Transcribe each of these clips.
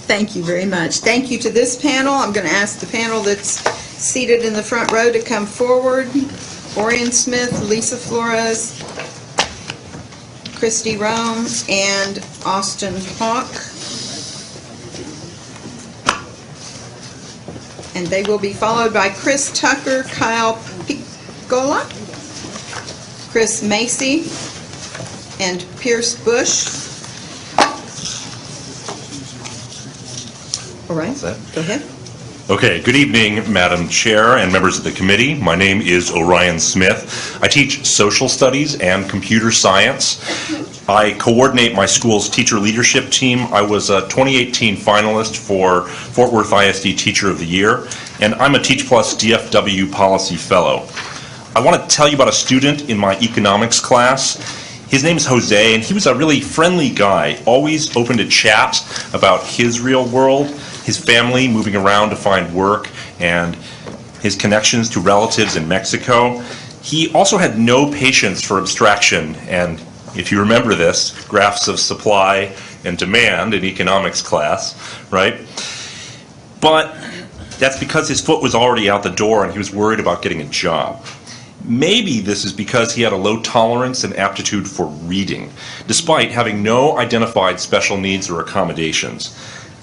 Thank you very much. Thank you to this panel. I'm going to ask the panel that's seated in the front row to come forward. Orion Smith, Lisa Flores, Christy Rome, and Austin Hawk. And they will be followed by Chris Tucker, Kyle Piccola, Chris Macy, and Pierce Bush. All right, go ahead. Okay, good evening, Madam Chair and members of the committee. My name is Orion Smith. I teach social studies and computer science. I coordinate my school's teacher leadership team. I was a 2018 finalist for Fort Worth ISD Teacher of the Year, and I'm a Teach Plus DFW Policy Fellow. I want to tell you about a student in my economics class. His name is Jose, and he was a really friendly guy, always open to chat about his real world, his family moving around to find work, and his connections to relatives in Mexico. He also had no patience for abstraction, and if you remember this, graphs of supply and demand in economics class, right? But that's because his foot was already out the door and he was worried about getting a job. Maybe this is because he had a low tolerance and aptitude for reading, despite having no identified special needs or accommodations.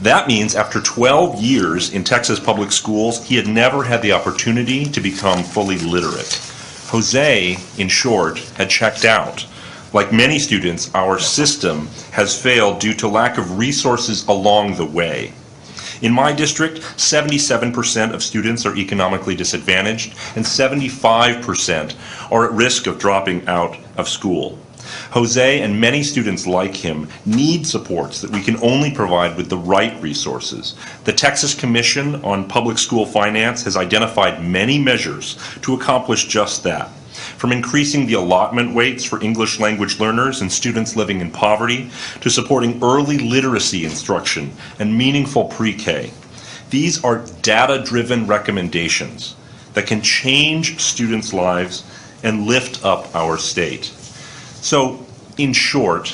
That means after 12 years in Texas public schools, he had never had the opportunity to become fully literate. Jose, in short, had checked out. Like many students, our system has failed due to lack of resources along the way. In my district, 77% of students are economically disadvantaged, and 75% are at risk of dropping out of school. Jose and many students like him need supports that we can only provide with the right resources. The Texas Commission on Public School Finance has identified many measures to accomplish just that, from increasing the allotment weights for English language learners and students living in poverty to supporting early literacy instruction and meaningful pre-K. These are data-driven recommendations that can change students' lives and lift up our state. So, in short,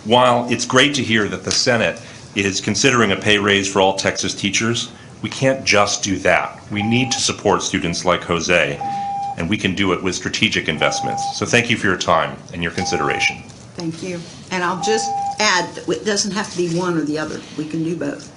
while it's great to hear that the Senate is considering a pay raise for all Texas teachers, we can't just do that. We need to support students like Jose, and we can do it with strategic investments. So thank you for your time and your consideration. Thank you. And I'll just add that it doesn't have to be one or the other. We can do both.